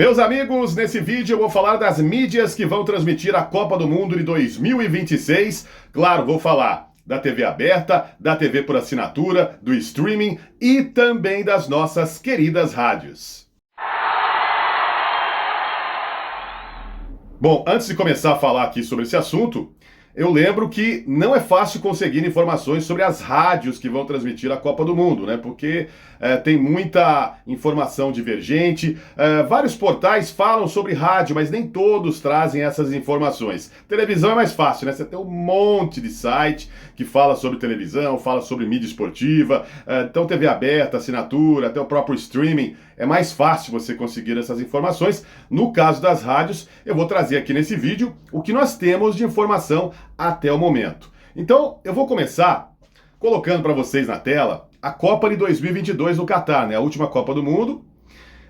Meus amigos, nesse vídeo eu vou falar das mídias que vão transmitir a Copa do Mundo de 2026. Claro, vou falar da TV aberta, da TV por assinatura, do streaming e também das nossas queridas rádios. Bom, antes de começar a falar aqui sobre esse assunto, eu lembro que não é fácil conseguir informações sobre as rádios que vão transmitir a Copa do Mundo, né? Porque tem muita informação divergente. Vários portais falam sobre rádio, mas nem todos trazem essas informações. Televisão é mais fácil, né? Você tem um monte de site que fala sobre televisão, fala sobre mídia esportiva, então TV aberta, assinatura, até o próprio streaming. É mais fácil você conseguir essas informações. No caso das rádios, eu vou trazer aqui nesse vídeo o que nós temos de informação até o momento. Então, eu vou começar colocando para vocês na tela a Copa de 2022 no Catar, né? A última Copa do Mundo.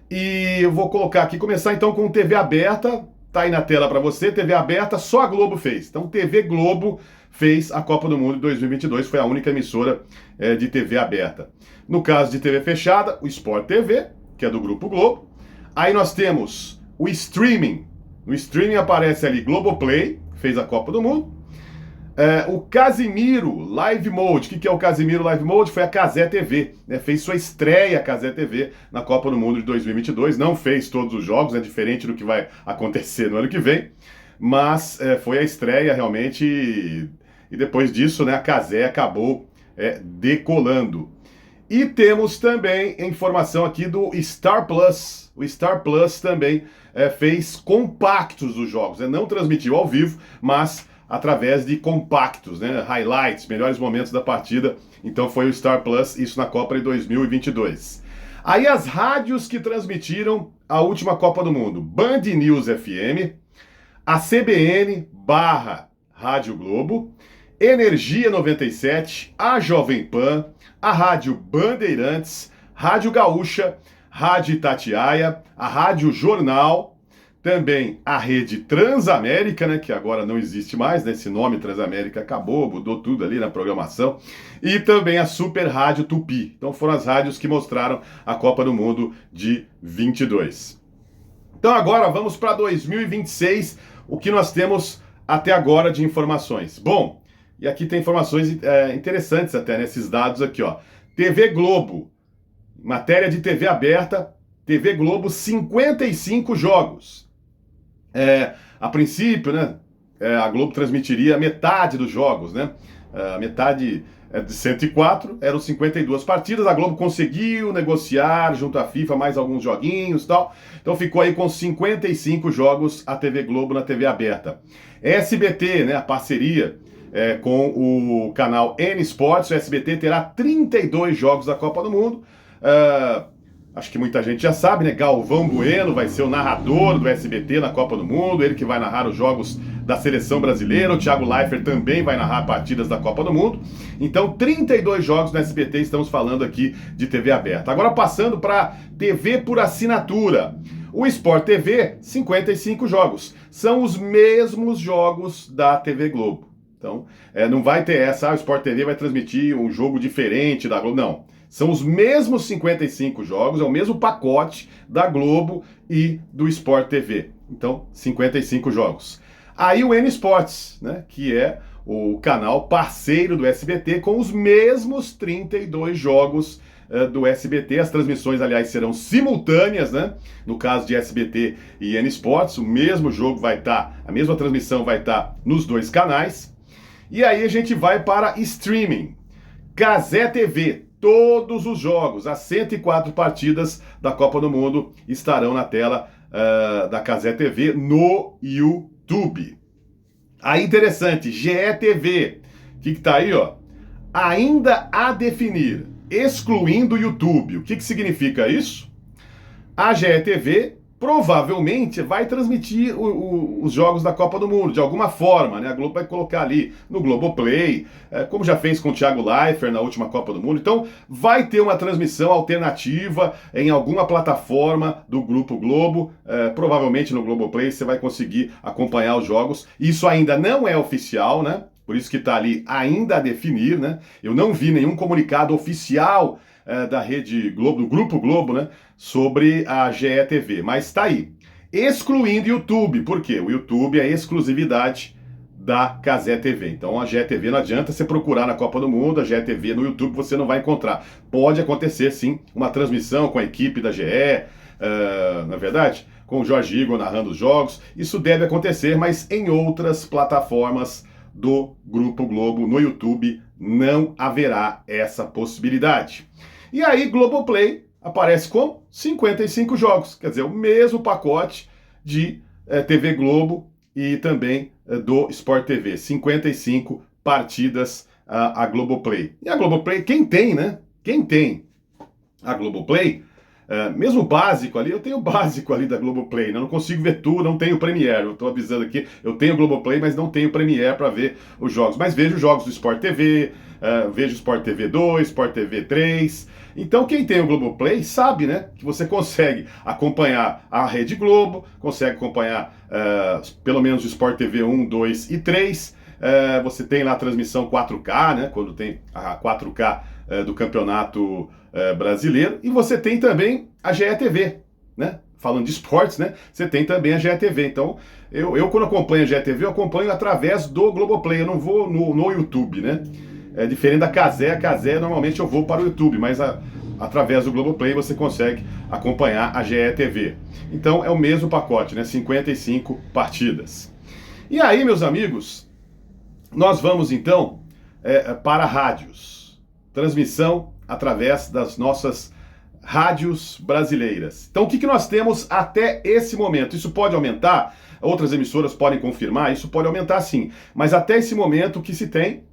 E eu vou colocar aqui, começar então com TV aberta. Tá aí na tela para você, TV aberta, só a Globo fez. Então, TV Globo fez a Copa do Mundo de 2022, foi a única emissora de TV aberta. No caso de TV fechada, o Sport TV, que é do Grupo Globo. Aí nós temos o streaming. No streaming aparece ali Globoplay, que fez a Copa do Mundo. O Casimiro Live Mode. O que é o Casimiro Live Mode? Foi a Cazé TV, né? Fez sua estreia a Cazé TV na Copa do Mundo de 2022. Não fez todos os jogos, é diferente do que vai acontecer no ano que vem. Mas foi a estreia realmente. E depois disso, né, a Cazé acabou decolando. E temos também informação aqui do Star Plus. O Star Plus também fez compactos dos jogos. Não transmitiu ao vivo, mas através de compactos, né? Highlights, melhores momentos da partida. Então foi o Star Plus, isso na Copa de 2022. Aí as rádios que transmitiram a última Copa do Mundo. Band News FM, a CBN / Rádio Globo, Energia 97, a Jovem Pan, a Rádio Bandeirantes, Rádio Gaúcha, Rádio Itatiaia, a Rádio Jornal, também a Rede Transamérica, né, que agora não existe mais, né, esse nome Transamérica acabou, mudou tudo ali na programação, e também a Super Rádio Tupi. Então foram as rádios que mostraram a Copa do Mundo de 22. Então agora vamos para 2026, o que nós temos até agora de informações. Bom, e aqui tem informações interessantes até, nesses dados aqui, ó. TV Globo, matéria de TV aberta, TV Globo, 55 jogos. A princípio, né, a Globo transmitiria metade dos jogos, né? Metade de 104, eram 52 partidas, a Globo conseguiu negociar junto à FIFA mais alguns joguinhos e tal, então ficou aí com 55 jogos a TV Globo na TV aberta. SBT, né, a parceria com o canal N Sports, o SBT terá 32 jogos da Copa do Mundo. Acho que muita gente já sabe, né? Galvão Bueno vai ser o narrador do SBT na Copa do Mundo, ele que vai narrar os jogos da seleção brasileira. O Thiago Leifert também vai narrar partidas da Copa do Mundo. Então, 32 jogos no SBT, estamos falando aqui de TV aberta. Agora passando para TV por assinatura. O Sport TV, 55 jogos. São os mesmos jogos da TV Globo. Então, não vai ter essa, o Sport TV vai transmitir um jogo diferente da Globo, não. São os mesmos 55 jogos, é o mesmo pacote da Globo e do Sport TV. Então, 55 jogos. Aí o N Sports, né, que é o canal parceiro do SBT, com os mesmos 32 jogos do SBT. As transmissões, aliás, serão simultâneas, né? No caso de SBT e N Sports, o mesmo jogo vai estar, a mesma transmissão vai estar nos dois canais. E aí a gente vai para streaming. Cazé TV. Todos os jogos, as 104 partidas da Copa do Mundo estarão na tela da Cazé TV no YouTube. Aí interessante, GETV, que tá aí, ó, ainda a definir, excluindo o YouTube. O que significa isso? A GETV provavelmente vai transmitir os jogos da Copa do Mundo, de alguma forma, né? A Globo vai colocar ali no Globoplay, como já fez com o Thiago Leifert na última Copa do Mundo. Então, vai ter uma transmissão alternativa em alguma plataforma do Grupo Globo. Provavelmente no Globoplay você vai conseguir acompanhar os jogos. Isso ainda não é oficial, né? Por isso que está ali ainda a definir, né? Eu não vi nenhum comunicado oficial da Rede Globo, do Grupo Globo, né, sobre a GE TV. Mas está aí, excluindo o YouTube. Por quê? O YouTube é exclusividade da Cazé TV. Então a GE TV não adianta você procurar na Copa do Mundo, a GE TV no YouTube você não vai encontrar. Pode acontecer sim uma transmissão com a equipe da GE, na verdade, com o Jorge Igor narrando os jogos. Isso deve acontecer, mas em outras plataformas do Grupo Globo no YouTube não haverá essa possibilidade. E aí Globoplay aparece com 55 jogos, quer dizer, o mesmo pacote de TV Globo e também do Sport TV, 55 partidas a Globoplay. E a Globoplay, quem tem, né? Quem tem a Globoplay, mesmo básico ali, eu tenho o básico ali da Globoplay, né? Eu não consigo ver tudo, não tenho Premiere, eu estou avisando aqui, eu tenho Globoplay, mas não tenho Premiere para ver os jogos. Mas vejo jogos do Sport TV, vejo Sport TV 2, Sport TV 3. Então quem tem o Globoplay sabe, né, que você consegue acompanhar a Rede Globo, consegue acompanhar pelo menos o Sport TV 1, 2 e 3. Você tem lá a transmissão 4K, né, quando tem a 4K do Campeonato Brasileiro. E você tem também a GE TV, né? Falando de esportes, né? Você tem também a GE TV. Então, eu quando acompanho a GE TV, eu acompanho através do Globoplay. Eu não vou no YouTube, né? É diferente da Cazé. A Cazé, normalmente eu vou para o YouTube, mas através do Globoplay você consegue acompanhar a GE TV. Então, é o mesmo pacote, né? 55 partidas. E aí, meus amigos, nós vamos então para rádios. Transmissão através das nossas rádios brasileiras. Então, o que nós temos até esse momento? Isso pode aumentar? Outras emissoras podem confirmar? Isso pode aumentar sim. Mas até esse momento, o que se tem?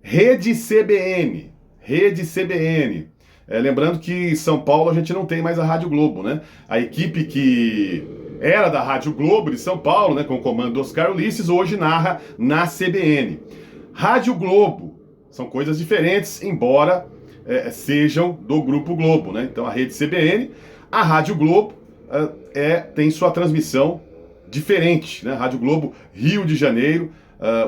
Rede CBN. Rede CBN. Lembrando que em São Paulo a gente não tem mais a Rádio Globo, né? A equipe que era da Rádio Globo de São Paulo, né, com o comando do Oscar Ulisses, hoje narra na CBN. Rádio Globo. São coisas diferentes, embora sejam do Grupo Globo, né? Então a Rede CBN, a Rádio Globo tem sua transmissão diferente, né? Rádio Globo Rio de Janeiro,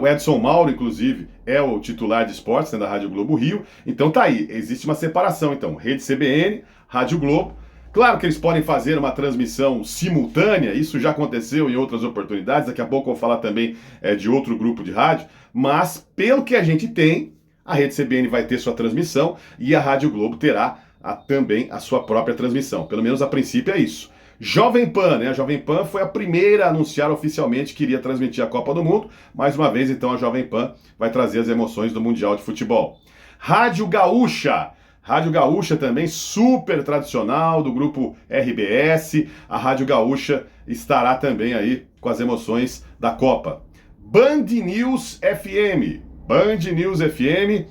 o Edson Mauro, inclusive, é o titular de esportes, né, da Rádio Globo Rio. Então tá aí, existe uma separação, então, Rede CBN, Rádio Globo. Claro que eles podem fazer uma transmissão simultânea, isso já aconteceu em outras oportunidades, daqui a pouco eu vou falar também de outro grupo de rádio, mas pelo que a gente tem, a Rede CBN vai ter sua transmissão e a Rádio Globo terá também a sua própria transmissão. Pelo menos a princípio é isso. Jovem Pan, né? A Jovem Pan foi a primeira a anunciar oficialmente que iria transmitir a Copa do Mundo. Mais uma vez, então, a Jovem Pan vai trazer as emoções do Mundial de Futebol. Rádio Gaúcha. Rádio Gaúcha também, super tradicional, do grupo RBS. A Rádio Gaúcha estará também aí com as emoções da Copa. Band News FM. Band News FM,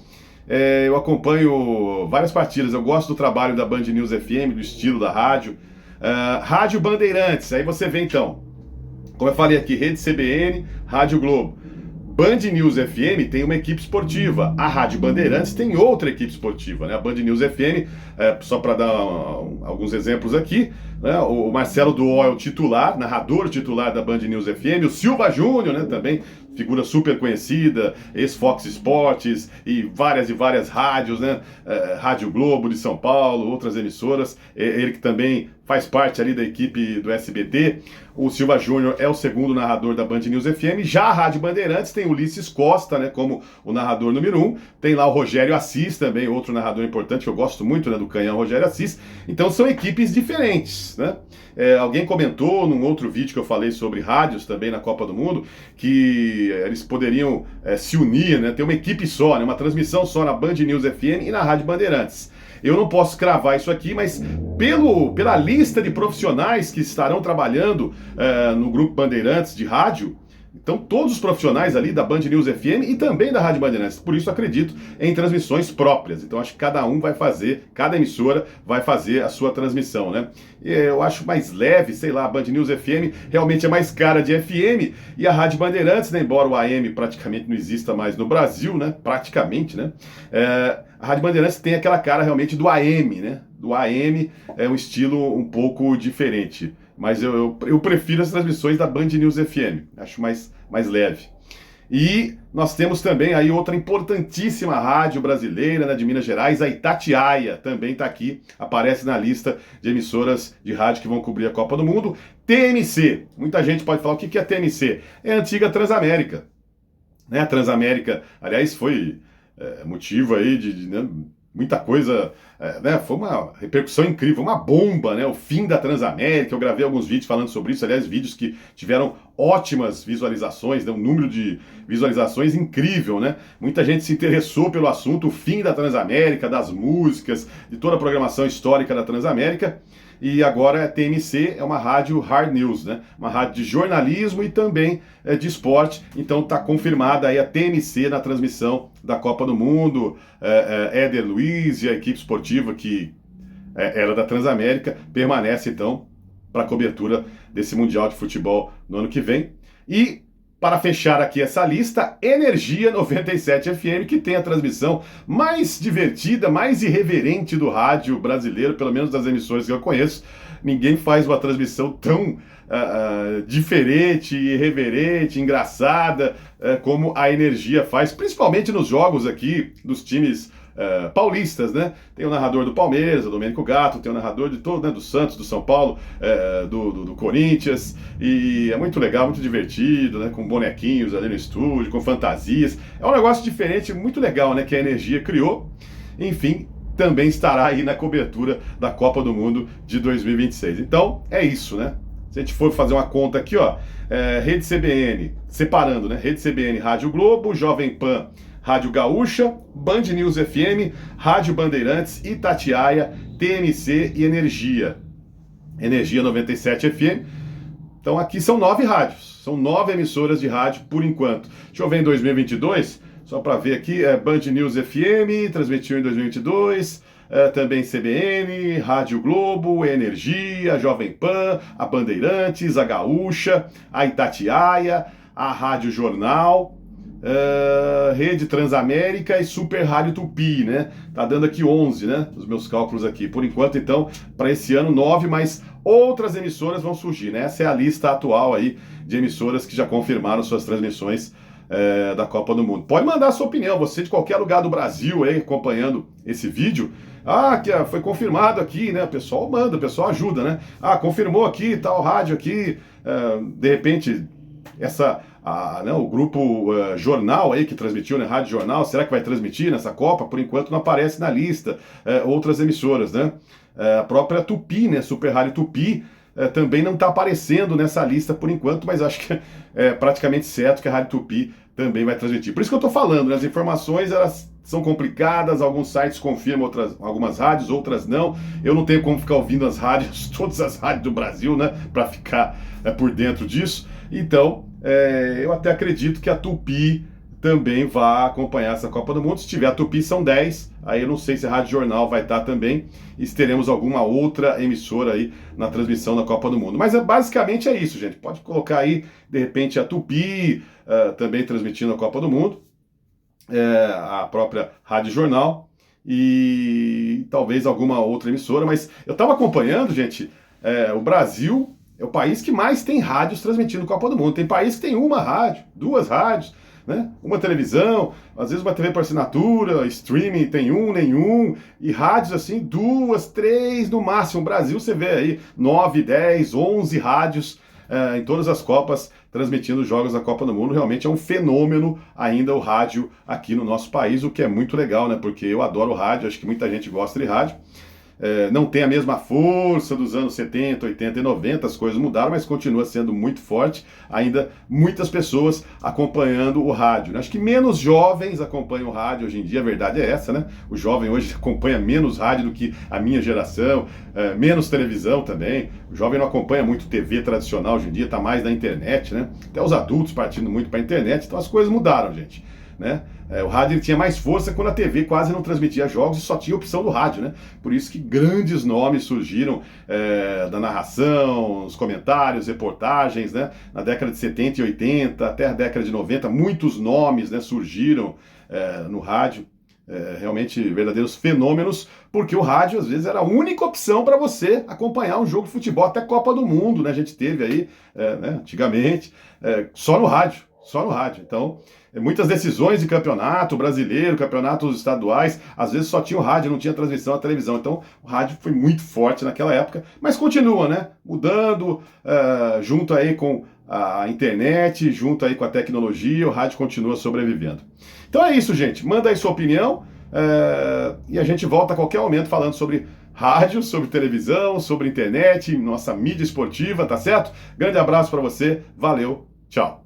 eu acompanho várias partidas, eu gosto do trabalho da Band News FM, do estilo da rádio. Rádio Bandeirantes, aí você vê então, como eu falei aqui, Rede CBN, Rádio Globo. Band News FM tem uma equipe esportiva, a Rádio Bandeirantes tem outra equipe esportiva, né? A Band News FM, só para dar alguns exemplos aqui, né? O Marcelo Duó é o titular, narrador titular da Band News FM, o Silva Júnior, né? Também figura super conhecida, ex-Fox Sports e várias rádios, né? Rádio Globo de São Paulo, outras emissoras, ele que também faz parte ali da equipe do SBT. O Silva Júnior é o segundo narrador da Band News FM. Já a Rádio Bandeirantes tem o Ulisses Costa, né, como o narrador número 1. Tem lá o Rogério Assis também, outro narrador importante, que eu gosto muito, né, do canhão Rogério Assis. Então são equipes diferentes, né? Alguém comentou num outro vídeo que eu falei sobre rádios também na Copa do Mundo, que eles poderiam se unir, né, ter uma equipe só, né, uma transmissão só na Band News FM e na Rádio Bandeirantes. Eu não posso cravar isso aqui, mas pela lista de profissionais que estarão trabalhando no Grupo Bandeirantes de rádio, então todos os profissionais ali da Band News FM e também da Rádio Bandeirantes, por isso acredito em transmissões próprias. Então acho que cada emissora vai fazer a sua transmissão, né? Eu acho mais leve, sei lá, a Band News FM realmente é mais cara de FM e a Rádio Bandeirantes, né, embora o AM praticamente não exista mais no Brasil, né? Praticamente, né? A Rádio Bandeirantes tem aquela cara realmente do AM, né? Do AM é um estilo um pouco diferente. Mas eu prefiro as transmissões da Band News FM. Acho mais leve. E nós temos também aí outra importantíssima rádio brasileira, né, de Minas Gerais, a Itatiaia, também está aqui, aparece na lista de emissoras de rádio que vão cobrir a Copa do Mundo. TMC, muita gente pode falar, o que é TMC? É a antiga Transamérica. Né? A Transamérica, aliás, foi motivo aí de muita coisa, né? Foi uma repercussão incrível, uma bomba, né? O fim da Transamérica. Eu gravei alguns vídeos falando sobre isso, aliás, vídeos que tiveram ótimas visualizações, né? Um número de visualizações incrível, né? Muita gente se interessou pelo assunto, o fim da Transamérica, das músicas, de toda a programação histórica da Transamérica. E agora a TMC é uma rádio hard news, né? Uma rádio de jornalismo e também de esporte. Então está confirmada aí a TMC na transmissão da Copa do Mundo. Éder Luiz e a equipe esportiva que era da Transamérica permanece então para a cobertura desse Mundial de Futebol no ano que vem. E para fechar aqui essa lista, Energia 97 FM, que tem a transmissão mais divertida, mais irreverente do rádio brasileiro, pelo menos das emissoras que eu conheço. Ninguém faz uma transmissão tão diferente, irreverente, engraçada, como a Energia faz, principalmente nos jogos aqui dos times paulistas, né? Tem o narrador do Palmeiras, o Domênico Gatto, tem o narrador de todo, né, do Santos, do São Paulo, do Corinthians, e é muito legal, muito divertido, né? Com bonequinhos ali no estúdio, com fantasias. É um negócio diferente, muito legal, né? Que a Energia criou. Enfim, também estará aí na cobertura da Copa do Mundo de 2026. Então, é isso, né? Se a gente for fazer uma conta aqui, ó, Rede CBN, separando, né? Rede CBN, Rádio Globo, Jovem Pan, Rádio Gaúcha, Band News FM, Rádio Bandeirantes, Itatiaia, TMC e Energia. Energia 97 FM. Então aqui são 9 rádios, são 9 emissoras de rádio por enquanto. Deixa eu ver em 2022, só para ver aqui, Band News FM, transmitiu em 2022, também CBN, Rádio Globo, Energia, Jovem Pan, a Bandeirantes, a Gaúcha, a Itatiaia, a Rádio Jornal, Rede Transamérica e Super Rádio Tupi, né? Tá dando aqui 11, né? Os meus cálculos aqui. Por enquanto, então, para esse ano, 9, mas outras emissoras vão surgir, né? Essa é a lista atual aí de emissoras que já confirmaram suas transmissões da Copa do Mundo. Pode mandar a sua opinião, você de qualquer lugar do Brasil aí, acompanhando esse vídeo. Que foi confirmado aqui, né? O pessoal manda, o pessoal ajuda, né? Confirmou aqui, tal rádio aqui. De repente, o grupo Jornal aí que transmitiu, né? Rádio Jornal, será que vai transmitir nessa Copa? Por enquanto não aparece na lista. Outras emissoras, né? A própria Tupi, né? Super Rádio Tupi, também não está aparecendo nessa lista por enquanto, mas acho que é praticamente certo que a Rádio Tupi também vai transmitir. Por isso que eu estou falando, né? As informações, elas são complicadas, alguns sites confirmam algumas rádios, outras não. Eu não tenho como ficar ouvindo as rádios, todas as rádios do Brasil, né? Para ficar por dentro disso. Então, eu até acredito que a Tupi também vai acompanhar essa Copa do Mundo. Se tiver a Tupi, são 10. Aí eu não sei se a Rádio Jornal vai estar também. E se teremos alguma outra emissora aí na transmissão da Copa do Mundo. Mas basicamente é isso, gente. Pode colocar aí, de repente, a Tupi também transmitindo a Copa do Mundo. A própria Rádio Jornal. E talvez alguma outra emissora. Mas eu estava acompanhando, gente, o Brasil é o país que mais tem rádios transmitindo Copa do Mundo. Tem país que tem uma rádio, 2 rádios, né? Uma televisão, às vezes uma TV por assinatura, streaming tem nenhum, e rádios assim, 2, 3 no máximo. O Brasil você vê aí 9, 10, 11 rádios em todas as Copas transmitindo os jogos da Copa do Mundo. Realmente é um fenômeno ainda o rádio aqui no nosso país, o que é muito legal, né? Porque eu adoro rádio, acho que muita gente gosta de rádio. Não tem a mesma força dos anos 70, 80 e 90, as coisas mudaram, mas continua sendo muito forte, ainda muitas pessoas acompanhando o rádio, né? Acho que menos jovens acompanham o rádio hoje em dia, a verdade é essa, né? O jovem hoje acompanha menos rádio do que a minha geração, menos televisão também, o jovem não acompanha muito TV tradicional hoje em dia, tá mais na internet, né? Até os adultos partindo muito para a internet, então as coisas mudaram, gente, né? O rádio ele tinha mais força quando a TV quase não transmitia jogos e só tinha opção do rádio, né? Por isso que grandes nomes surgiram da narração, os comentários, reportagens, né? Na década de 70 e 80, até a década de 90, muitos nomes, né, surgiram no rádio. Realmente verdadeiros fenômenos, porque o rádio às vezes era a única opção para você acompanhar um jogo de futebol, até Copa do Mundo, né? A gente teve aí, né, antigamente, só no rádio. Só no rádio. Então, muitas decisões de campeonato brasileiro, campeonatos estaduais, às vezes só tinha o rádio, não tinha transmissão à televisão. Então, o rádio foi muito forte naquela época, mas continua, né? Mudando, junto aí com a internet, junto aí com a tecnologia, o rádio continua sobrevivendo. Então é isso, gente. Manda aí sua opinião e a gente volta a qualquer momento falando sobre rádio, sobre televisão, sobre internet, nossa mídia esportiva, tá certo? Grande abraço para você, valeu, tchau.